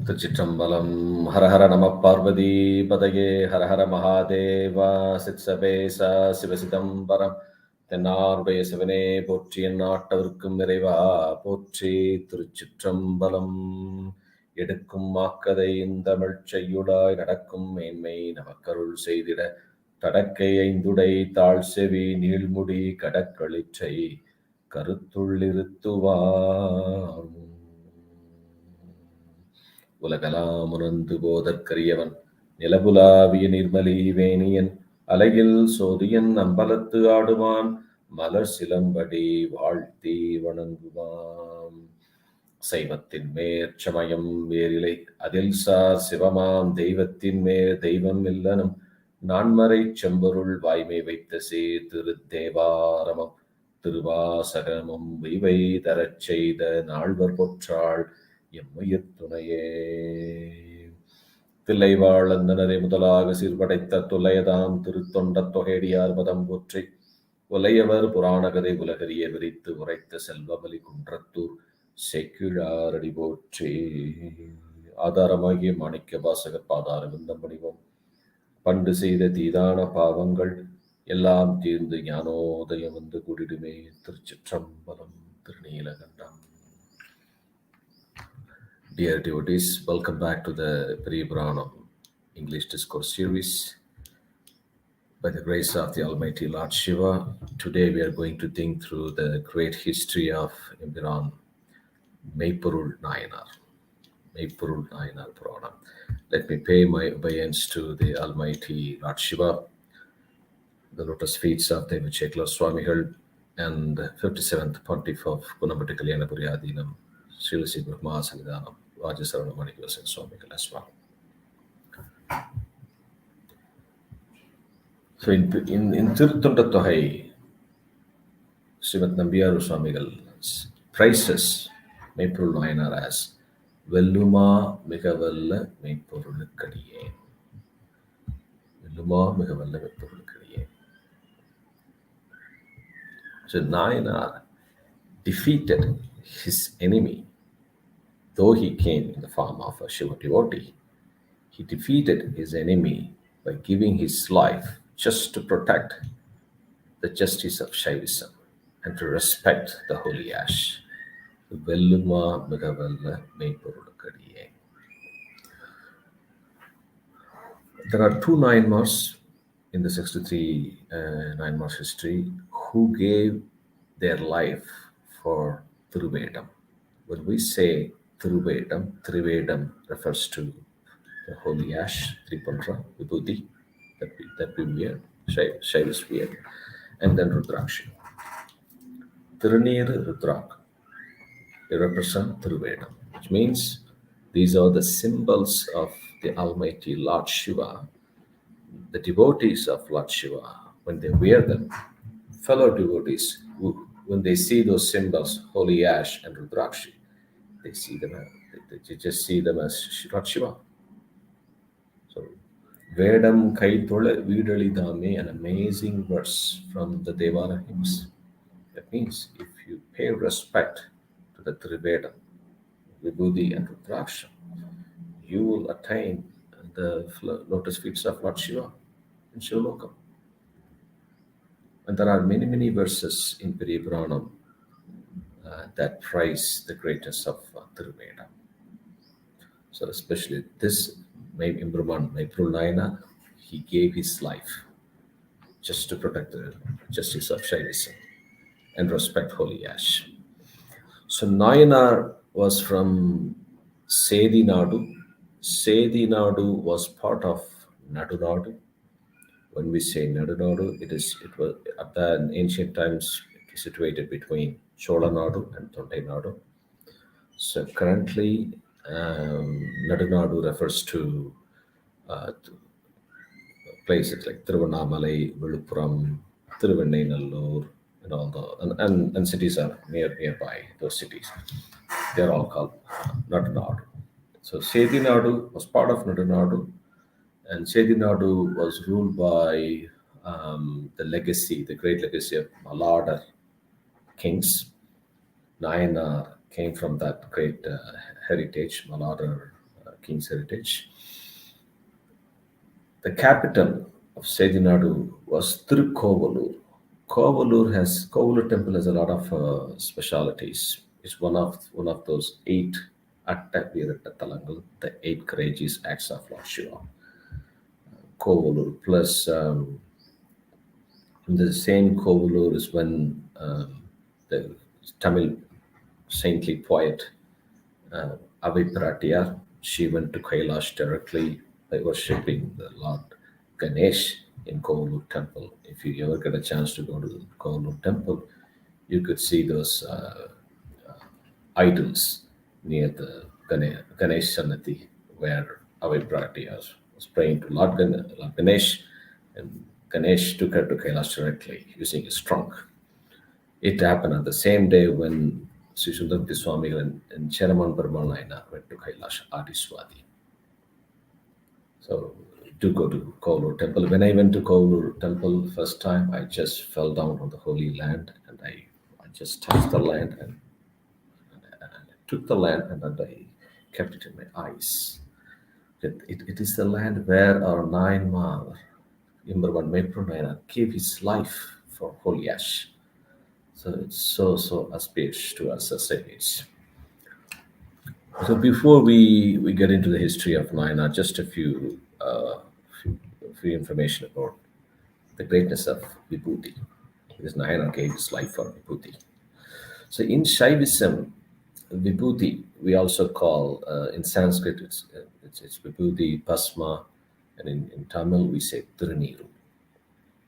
Thiruchitrambalam, Hara Hara Namah Parvati Padage, Hara Hara Mahadeva, Sitsabesa, Sivasidambaram, Tenarvaya Savane, Potri and Natavarkum Nereva, Potri, Thiruchitrambalam, Yedakkum Makade in the Merchayuda, Nadakum, Mainmay, Navakarul Saydida, Tadakay Indudai, Talsevi, Nilmudi, Kadakalichai, Karutulirituva. உலகலாம் உணர்ந்து போதற்கரியவன் நிலபுலாவிய நிர்மலி வேணியன் அலையில் சோதியன் அம்பலத்து ஆடுவான் மலர் சிலம்படி வாழ்த்தி வணங்குவான். சைவத்தின் மேற்சமயம் வேறிலை அதில் sir சிவமாம் தெய்வத்தின் மேல் தெய்வம் இல்லனும் நான்மறை செம்பொருள் வாய்மை வைத்த சீர் திருத்தேவாரமம் திருவாசகமும் இவை தரச் செய்த நால்வர் பொற்றாள் எம்முயிர் துணையே. தில்லைவாழ் அந்தனரை முதலாக சீர்படைத்த துலையதாம் திருத்தொண்ட தொகையடியார் மதம் போற்றி உலையவர் புராணகதை உலகறிய விரித்து உரைத்த செல்வமலி குன்றத்தூர் செக்கிழாரடி போற்றி. ஆதாரமாகிய மாணிக்க வாசகர் பாதார விந்தம் பணிவோம். பண்டு செய்த தீதான பாவங்கள் எல்லாம் தீர்ந்து ஞானோதயம் வந்து கூடிடுமே. திருச்சிற்றம்பலம், Thiruneelakandam. Dear devotees, welcome back to the Periyapuranam English Discourse series. By the grace of the Almighty Lord Shiva, today we are going to think through the great history of Embiran, Meipporul Nayanar. Meipporul Nayanar Puranam. Let me pay my obeisance to the Almighty Lord Shiva, the lotus feet of the Vichekla Swamigal, and the 57th Pontiff of Gomathinayagam Periyapuranam, Sri Brahma Sanghidanam, Rajasarana Manivasan Swamigal as well. So in Thiruchitrambalam, Srimad Nambiyar Swamigal prices Meipporul Nayanar as Velluma Migavalla Meipporulukadiye. Velluma Migavalla Meipporulukadiye. So Nayanar defeated his enemy. Though he came in the form of a Shiva devotee, he defeated his enemy by giving his life just to protect the justice of Shaivism and to respect the holy ash. Velluma Migavalla Meipporulukadiye. There are two Nayanmars in the 63 Nayanmar history who gave their life for Thiruvedam. When we say Thiruvedam refers to the holy ash, Tripundra, Vibhuti, that we wear, Shaivis wear, and then Rudrakshi. Tirunir Rudrak, they represent Thiruvedam, which means these are the symbols of the Almighty Lord Shiva. The devotees of Lord Shiva, when they wear them, fellow devotees, when they see those symbols, holy ash and Rudrakshi, they see them, they just see them as Lord Shiva. So, Vedam Kaitole Vidalidame, an amazing verse from the Devara hymns. That means if you pay respect to the Trivedam, Vibhuti and Rudraksha, you will attain the lotus feet of Lord Shiva in Shivlokam. And there are many, many verses in Periyapuranam that praise the greatness of Thiruvedam. So especially this Embiran, Meipporul Nayanar, he gave his life just to protect the justice of Shaivism and respect holy ash. So Nayanar was from Sedinadu. Sedinadu was part of Nadunadu. When we say Nadunadu, it was at the ancient times situated between Cholanadu and Tondainadu. So currently, Nadunadu refers to places like Tiruvannamalai, Viluppuram, Thiruvannamalur, and all the and cities are nearby. Those cities, they are all called Nadunadu. So Sedinadu was part of Nadunadu, and Sedinadu was ruled by the great legacy of Maladar kings. Nayanar came from that great heritage, Maladar king's heritage. The capital of Sedinadu was Tirukovalur. Kovalur temple has a lot of specialities. It's one of those eight Atta Virata Talangal, the eight courageous acts of Lord Shiva. Kovalur plus in the same Kovalur is when the Tamil saintly poet Avipratya, she went to Kailash directly by worshipping the Lord Ganesh in Kovalur temple. If you ever get a chance to go to the Kovalur temple, you could see those idols near the Ganesh Sanati where Avipratya was praying to Lord Ganesh, and Ganesh took her to Kailash directly using his trunk. It happened on the same day when Sri Sundarmurti Swami and Cheraman Perumal Nayanar went to Kailash Adiswadi. So to go to Kovalur temple. When I went to Kovalur temple first time, I just fell down on the holy land, and I just touched the land and I took the land, and then I kept it in my eyes. It is the land where our Nayanmar, Embiran Meipporul Nayanar, gave his life for holy ash. So it's so auspicious to us as saints. So before we get into the history of Nayanar, just a few information about the greatness of Vibhuti. Because Nayanar gave his life for Vibhuti. So in Shaivism, Vibhuti we also call in Sanskrit it's Vibhuti, Bhasma, and in Tamil we say Tiruniru.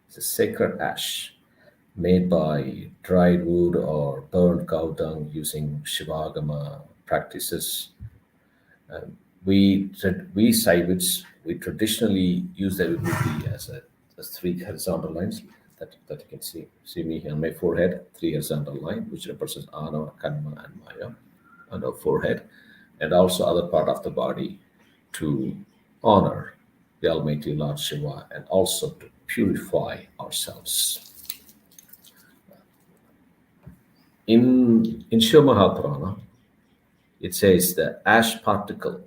It's a sacred ash made by dried wood or burned cow dung using Shivagama practices. We Saivids, we traditionally use the vibhuti as three horizontal lines that you can see me here on my forehead, three horizontal line which represents Anava, Kanma, and Maya on our forehead, and also other part of the body to honor the Almighty Lord Shiva and also to purify ourselves. In Shiva Mahapurana, it says the ash particle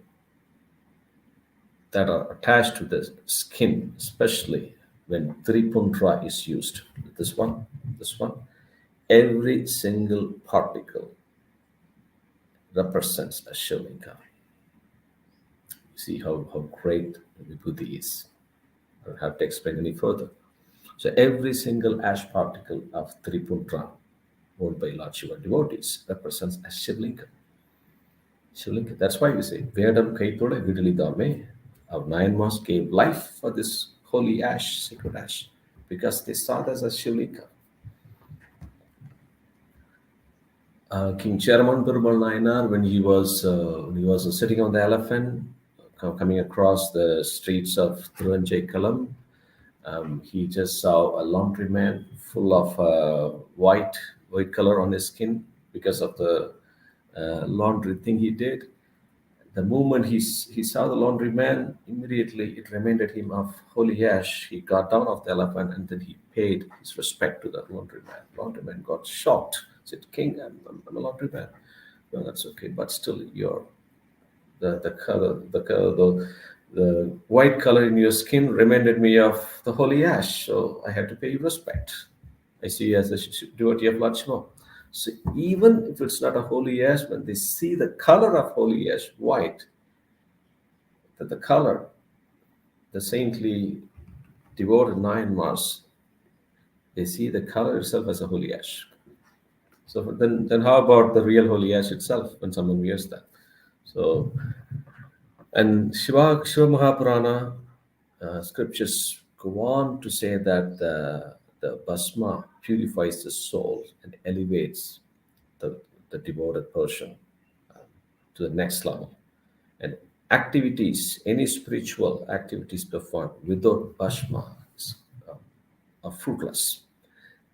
that are attached to the skin, especially when Tripundra is used. This one, every single particle represents a Shivalinga. See how great the Vibhuti is. I don't have to explain any further. So every single ash particle of Tripundra owned by Lord Shiva devotees represents a Shivalinga. Shivalinga. That's why we say, Vedam Kaitoda Vidalidame. Our Nayanmars gave life for this holy ash, sacred ash, because they saw it as a Shivalinga. King Cheraman Perumal Nayanar, when he was sitting on the elephant, coming across the streets of Thiruchitrambalam, he just saw a laundryman full of white color on his skin because of the laundry thing he did. The moment he saw the laundryman, immediately it reminded him of holy ash. He got down off the elephant and then he paid his respect to that laundryman. Laundryman got shocked. Said, "King, I'm a laundryman." No, that's okay, but still, the white color in your skin reminded me of the holy ash, so I had to pay you respect. I see you as a devotee of Lord Shiva. So even if it's not a holy ash, when they see the color of holy ash, white, that the color, the saintly devoted Nayanmars, they see the color itself as a holy ash. So then how about the real holy ash itself when someone wears that? So, and Shiva Mahapurana scriptures go on to say that the Bhasma purifies the soul and elevates the devoted person to the next level. And any spiritual activities performed without Bhasma are fruitless.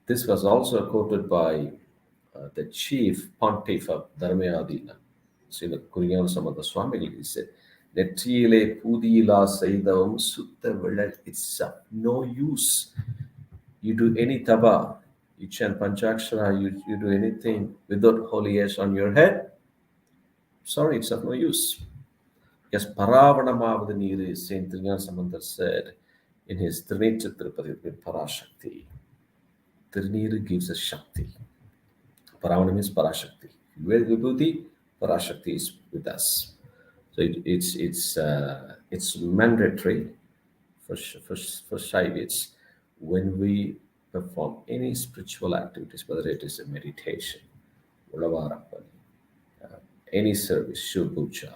This was also quoted by the chief pontiff of Dharmayadina, Srila Kuriyan Samanta Swamigal. He said, "Netriyile pudiyila saidavam sutta villal, it's of no use. You do any taba, you chant Panchakshara, you do anything without holy ash on your head, sorry, it's of no use." Yes, Paravanamavadi Neer, Saint Trinyana said in his Trinetra with Parashakti. Tirunir gives us Shakti. Paravana means Parashakti. Where Vibhuti, Parashakti is with us. So it's mandatory for Shaivites when we perform any spiritual activities, whether it is a meditation, Ulavarapani, any service, Shubhucha,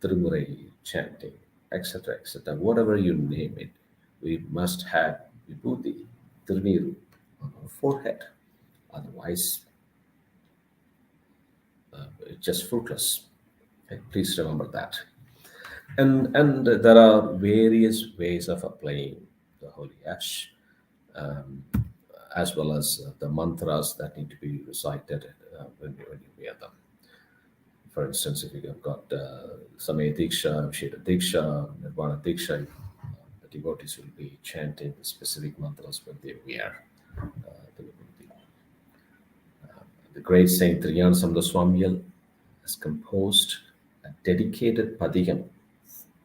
Tirumurai chanting, etc., whatever you name it, we must have Vibhuti, Tiruneeru on our forehead. Otherwise, it's just fruitless. Okay, please remember that. And there are various ways of applying the holy ash, um, as well as the mantras that need to be recited when you wear them. For instance, if you have got Samaya Diksha, Shira Diksha, Nirvana Diksha, the devotees will be chanting the specific mantras when they wear the vibhuti. The great Saint Trinyana Swamiyal has composed a dedicated padigam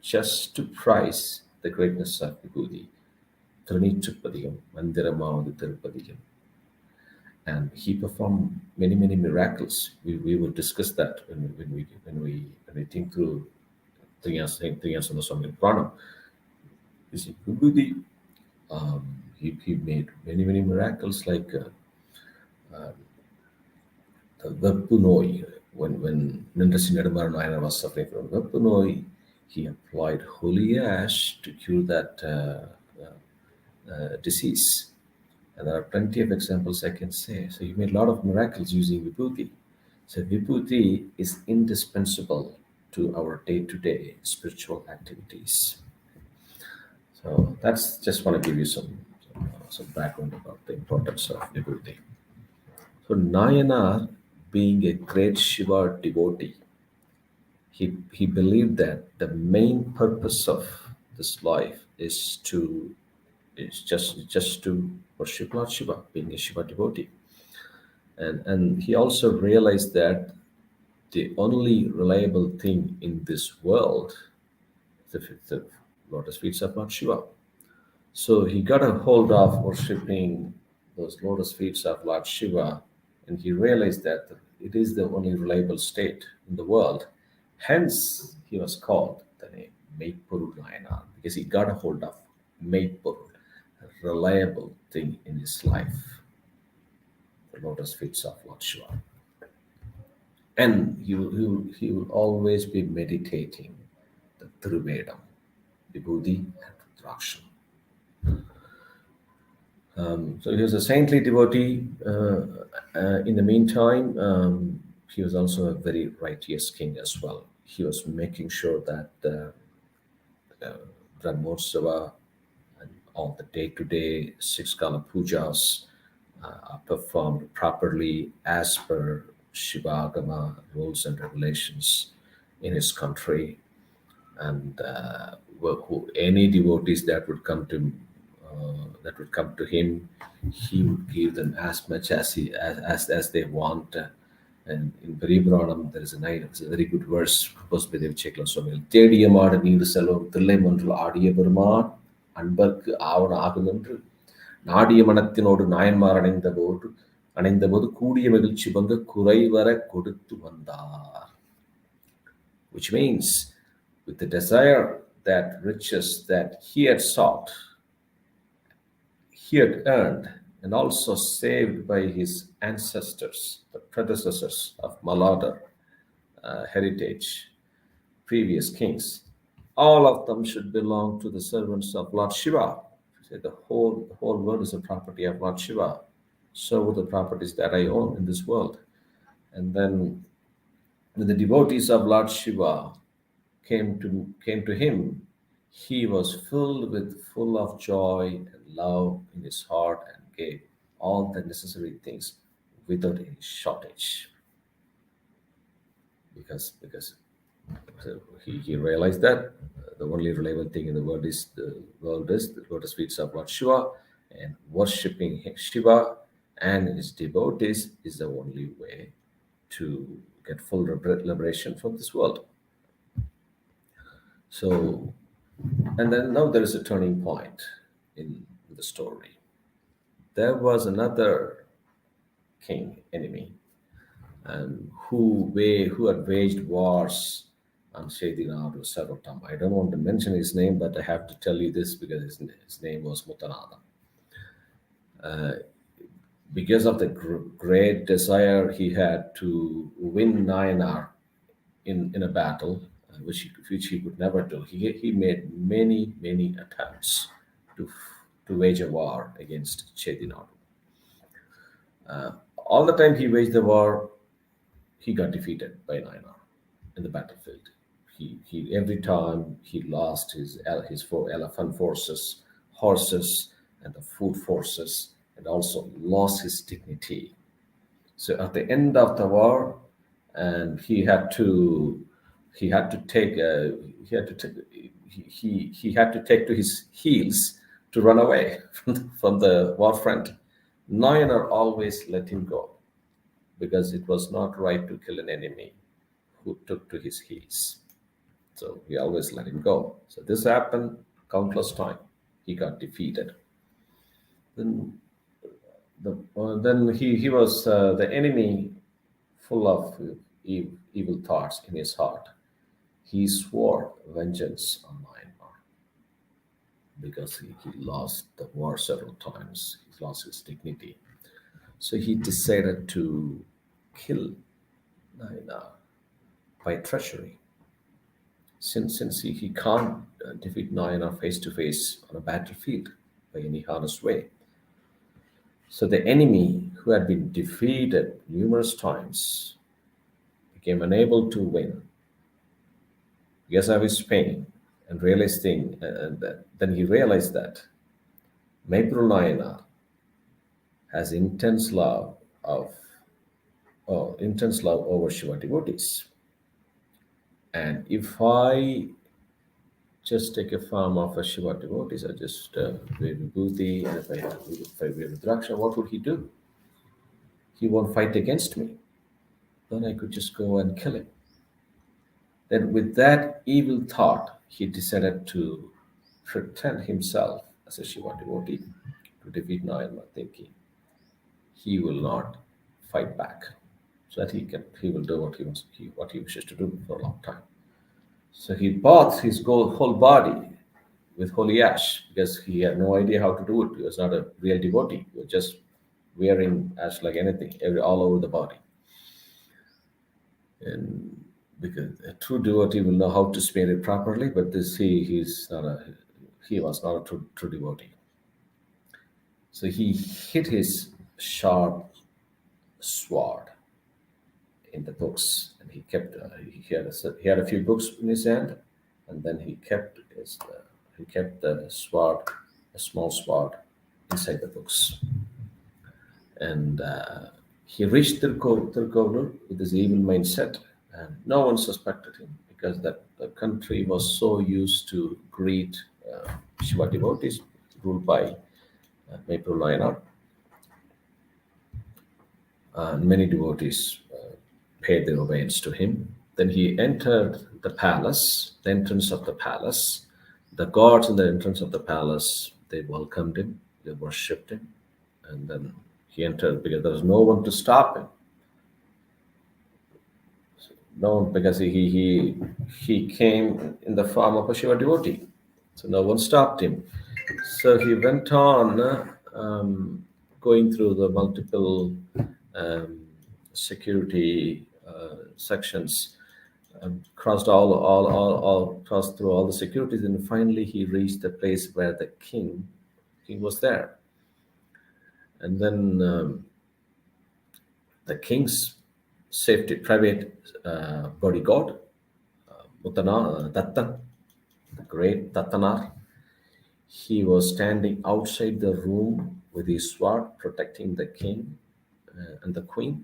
just to praise the greatness of Vibhuti, Trinetrapadigam, Mandiramavadu Tirupadigam. And he performed many, many miracles. We will discuss that when we think through Trinyana Swami Puranam. You see, Vibhuti, he made many, many miracles like the Veppunoi. When Nindasi Nedamar Nayanar was suffering from Veppunoi, he applied holy ash to cure that disease. And there are plenty of examples I can say. So he made a lot of miracles using Vibhuti. So Vibhuti is indispensable to our day-to-day spiritual activities. So that's just want to give you some background about the importance of Vibhuti. So Nayanar, being a great Shiva devotee, he believed that the main purpose of this life is just to worship Lord Shiva, being a Shiva devotee. And he also realized that the only reliable thing in this world is the lotus feet of Lord Shiva. So he got a hold of worshipping those lotus feet of Lord Shiva, and he realized that it is the only reliable state in the world. Hence, he was called the name Meipporul Nayanar, because he got a hold of Meipporul, a reliable thing in his life, the lotus feet of Lord Shiva. And he will always be meditating the Thiruvedam, Vibhuti and Rudraksham. So he was a saintly devotee. In the meantime, he was also a very righteous king as well. He was making sure that Brahmotsava and all the day-to-day six-kala pujas are performed properly as per Shivagama rules and regulations in his country. And any devotees that would come to him, he would give them as much as they want. And in Periyapuranam, there is it's a very good verse proposed by the Thiruchitrambalam Swami. Tediyamada Needu Selvam Thillai Mandral Adiya Perumaan Anbarku Avana Agunendru நாடிய மனத்தினோடு நாயன்மார் அணைந்தபோது கூடிய மகிழ்ச்சி பங்கு குறைவர கொடுத்து வந்தார். Which means, with the desire that riches that he had sought, he had earned and also saved by his ancestors, the predecessors of Maladar heritage, previous kings. All of them should belong to the servants of Lord Shiva. Say the whole world is a property of Lord Shiva. So are the properties that I own in this world. And then when the devotees of Lord Shiva came to him, he was full of joy and love in his heart and gave all the necessary things without any shortage. Because he realized that the only reliable thing in the world is the lotus feet of Lord Shiva, and worshipping Shiva and his devotees is the only way to get full liberation from this world. So, and then now there is a turning point in the story. There was another king enemy, and who had waged wars on Shedinadu several times. I don't want to mention his name, but I have to tell you this because his name was Mutanada. Because of the great desire he had to win Nayanar in a battle, which he could never do, he made many attempts to to wage a war against Shedinadu. All the time he waged the war, he got defeated by Nayanar in the battlefield. He every time he lost his four elephant forces, horses, and the food forces, and also lost his dignity. So at the end of the war, and he had to take he had to he had to take to his heels to run away from the war front. Nayanar always let him go because it was not right to kill an enemy who took to his heels. So he always let him go. So this happened countless times. He got defeated. Then then he was the enemy, full of evil thoughts in his heart. He swore vengeance on Myanmar because he lost the war several times. He lost his dignity. So he decided to kill Naina by treachery. Since he can't defeat Nayanar face to face on a battlefield by any hardest way. So the enemy, who had been defeated numerous times, became unable to win because of his pain and realizing, and then he realized that Meipporul Nayanar has intense love over Shiva devotees. And if I just take a form of a Shiva devotees, I just wear vibhuti, and if I wear Rudraksha, what would he do? He won't fight against me. Then I could just go and kill him. Then, with that evil thought, he decided to pretend himself as a Shiva devotee to defeat Nayanmar, thinking he will not fight back, so that he will do what he wishes to do for a long time. So he bathed his whole body with holy ash because he had no idea how to do it. He was not a real devotee. He was just wearing ash like anything, all over the body. And because a true devotee will know how to smear it properly, but he was not a true devotee. So he hid his sharp sword in the books, and he had a few books in his hand, and then he kept the sword, a small sword, inside the books. And he reached Tiruvallur with his evil mindset, and no one suspected him because that the country was so used to greet Shiva devotees ruled by Meipporul Nayanar. And many devotees paid their obedience to him. Then he entered the palace, the entrance of the palace. The guards in the entrance of the palace, they welcomed him, they worshipped him, and then he entered because there was no one to stop him. No, because he came in the form of a Shiva devotee, so no one stopped him. So he went on going through the multiple um, security sections, crossed crossed through all the securities, and finally he reached the place where the king was there. And then the king's private bodyguard, Dattan, the great Dattanar, he was standing outside the room with his sword protecting the king and the queen.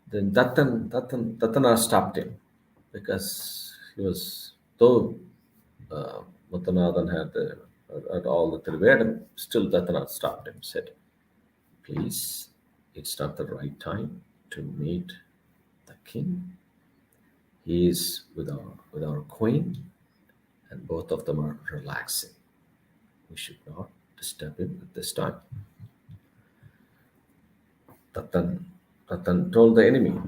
Then Dattanar stopped him because he was, though Muttanadan had all the Trivedam, still Dattanar stopped him, said, "Please, it's not the right time to meet the king. He is with our queen, and both of them are relaxing. We should not disturb him at this time. Tatan, Tatan told the enemy.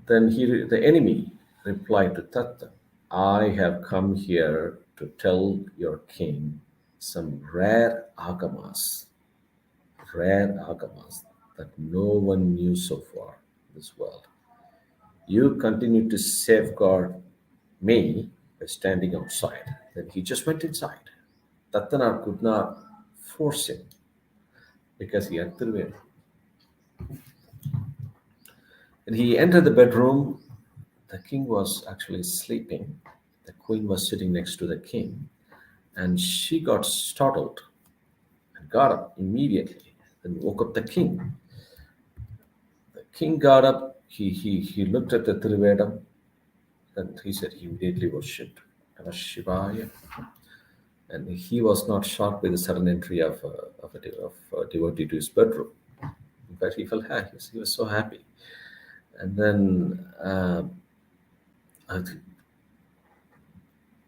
Then the enemy replied to Tatan, I have come here to tell your king some rare agamas that no one knew so far in this world. You continue to safeguard me by standing outside. Then he just went inside. Tattanar could not force him because he had Tiruvelu. And he entered the bedroom. The king was actually sleeping. The queen was sitting next to the king, and she got startled and got up immediately and woke up the king. The king got up. He looked at the Tiruveda, and he said he immediately worshipped Namah Shivaya. And he was not shocked by the sudden entry of a devotee to his bedroom. In fact, he felt happy. He was so happy. And then I think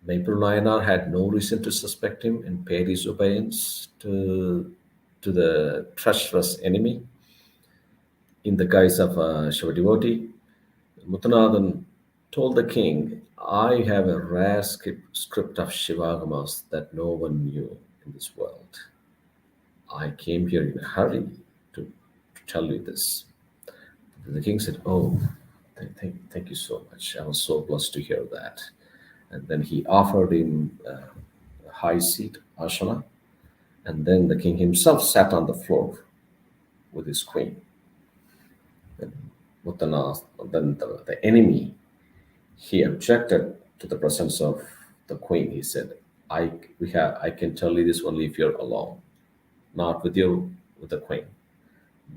Meipporul Nayanar had no reason to suspect him and paid his obedience to the treacherous enemy in the guise of a Shiva devotee. Muttanadan told the king, I have a rare script of Shivagamas that no one knew in this world. I came here in a hurry to tell you this. The king said, oh, thank you so much. I was so blessed to hear that. And then he offered him a high seat, Eshana, and then the king himself sat on the floor with his queen. Then the enemy, he objected to the presence of the queen. He said, I can tell you this only if you're alone, not with the queen.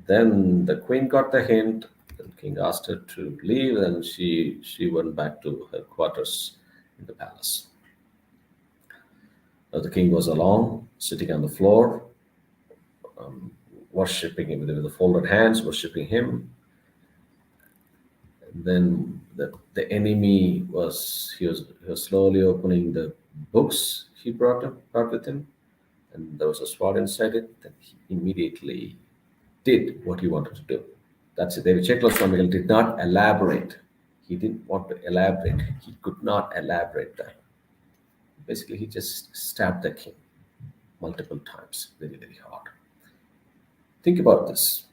Then the queen got the hint. The king asked her to leave, and she went back to her quarters in the palace. Now the king was alone, sitting on the floor, worshipping him with the folded hands, worshipping him. And then the enemy was slowly opening the books he brought with him, and there was a sword inside it. Then he immediately did what he wanted to do. That's it. David Swamigal did not elaborate. He didn't want to elaborate. He could not elaborate that. Basically, he just stabbed the king multiple times, very, very hard. Think about this.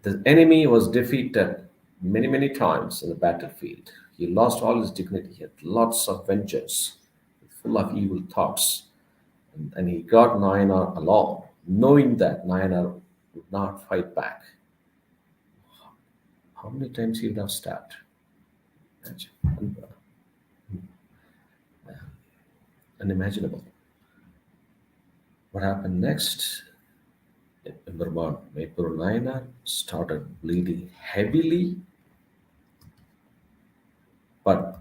The enemy was defeated many, many times in the battlefield. He lost all his dignity. He had lots of vengeance, full of evil thoughts. And he got Nayanar alone, knowing that Nayanar would not fight back. How many times he would have stabbed? Unimaginable. What happened next? Embiran, Meipporul Nayanar started bleeding heavily, but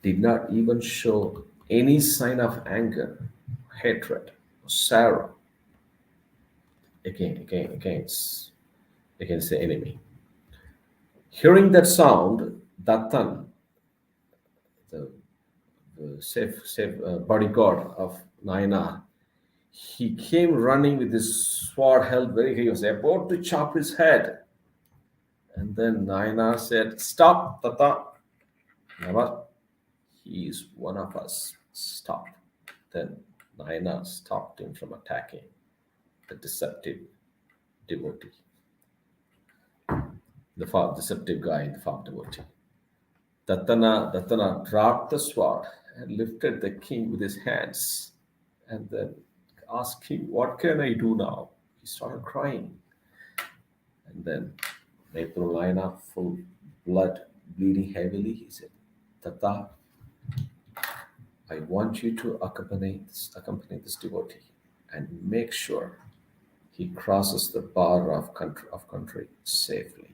did not even show any sign of anger, hatred, or sorrow against the enemy. Hearing that sound, Dattan, the safe bodyguard of Nayanar, he came running with his sword held very high. He was about to chop his head. And then Nayanar said, stop, Tata. Never. He is one of us. Stop. Then Nayanar stopped him from attacking the deceptive devotee. The deceptive guy, the farm devotee. Dattana dropped the sword and lifted the king with his hands and then asked him, what can I do now? He started crying. And then Meipporul Nayanar, full blood, bleeding heavily, he said, Tata, I want you to accompany this devotee and make sure he crosses the border of country safely.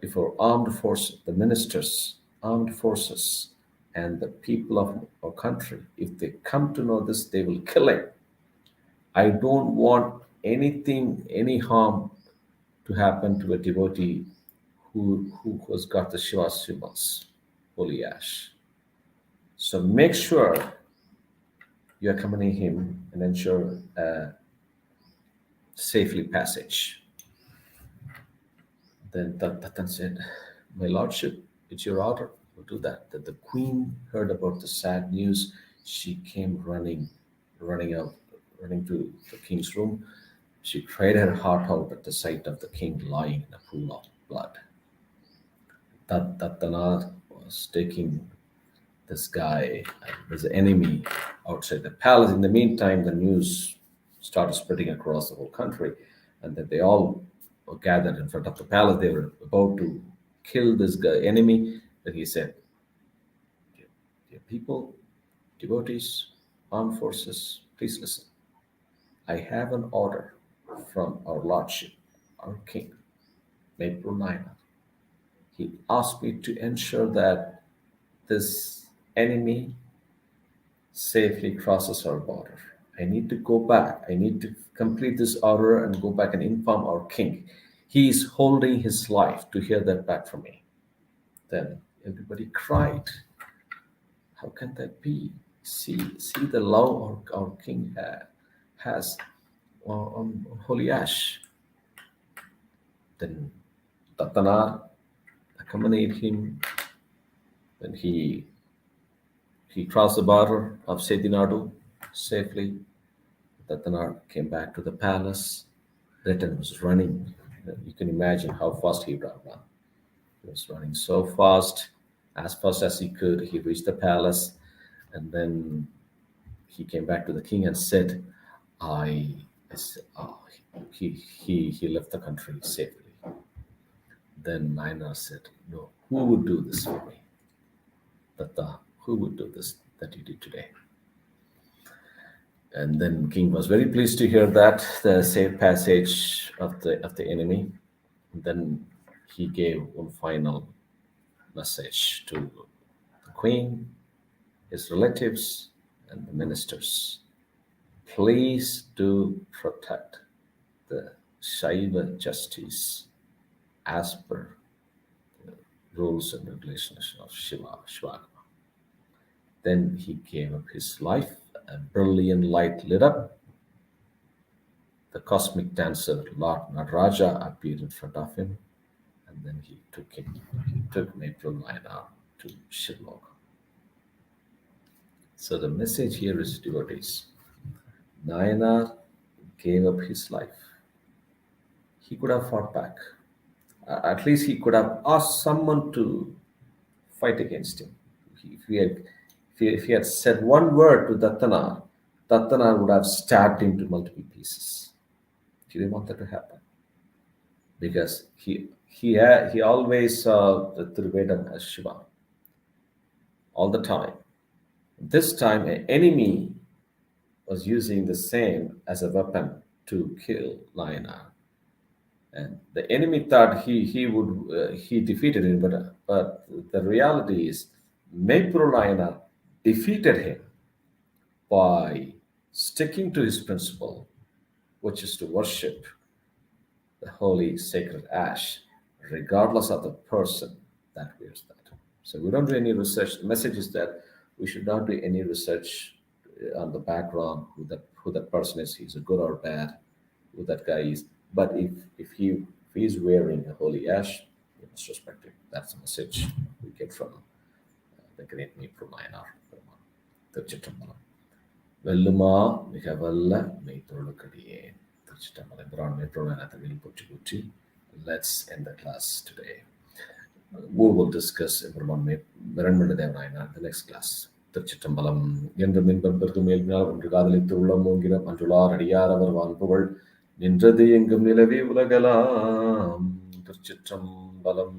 If our armed forces, the ministers, armed forces, and the people of our country, if they come to know this, they will kill him. I don't want any harm to happen to a devotee who has got the Shiva symbols, holy ash. So make sure you accompany him and ensure a safely passage. Then Tatan said, "My lordship, it's your order. We'll do that." That the queen heard about the sad news. She came running out, running to the king's room. She cried her heart out at the sight of the king lying in a pool of blood. Tattanar was taking this guy, his enemy, outside the palace. In the meantime, the news started spreading across the whole country, and that they all were gathered in front of the palace. They were about to kill this guy, enemy. Then he said, "Dear people, devotees, armed forces, please listen. I have an order from our lordship, our king, Meipporul Nayanar. He asked me to ensure that this enemy safely crosses our border. I need to go back. I need to complete this order and go back and inform our king. He is holding his life to hear that back from me." Then everybody cried. How can that be? See the love our king has on Holy Ash. Then Tattanar accompanied him when he crossed the border of Sedinadu safely. Tattanar came back to the palace. Retan was running. You can imagine how fast he ran. He was running so fast as he could. He reached the palace, and then he came back to the king and said, "I." He left the country safely. Then Nayanar said, "No, who would do this for me? Tatta, who would do this that you did today?" And then king was very pleased to hear that the safe passage of the enemy. And then he gave one final message to the queen, his relatives, and the ministers. Please do protect the Shaiva justice as per the rules and regulations of Shiva. Then he gave up his life. A brilliant light lit up. The cosmic dancer Lord Nataraja appeared in front of him, and then he took Meipporul Nayanar to Shivloka. So the message here is, devotees, Nayanar gave up his life. He could have fought back. At least he could have asked someone to fight against him. If he had said one word to Tattanar would have stabbed him to multiple pieces. He didn't want that to happen, because he always saw the Thiruvedam as Shiva all the time. This time, an enemy was using the same as a weapon to kill Nayanar. And the enemy thought he defeated him, but the reality is Meipporul Nayanar defeated him by sticking to his principle, which is to worship the holy sacred ash, regardless of the person that wears that. So we don't do any research. The message is that we should not do any research on the background, who that person is. He's a good or bad, who that guy is. But if he's wearing a holy ash, we must respect him. That's the message we get from the great Meipporul Nayanar. Thiruchitrambalam. வெல்லுமா மிக வல்ல மெய்ப்பொருளுக்கடியே திருச்சிற்றம்பலம். Embiran Meipporul Nayanar Puchi Puchi. Let's end the class today. We will discuss Embiran Meipporul Nayanar in the next class. திருச்சிற்றம்பலம். என்ற மின்பெருக்கு மேல்வினால் ஒன்று காதலித்து உள்ளம் ஓங்கினம் அன்றுளார் அடியார் அவர் வான்புகழ் நின்றது எங்கும் நிலவி உலகலாம். திருச்சிற்றம்பலம்.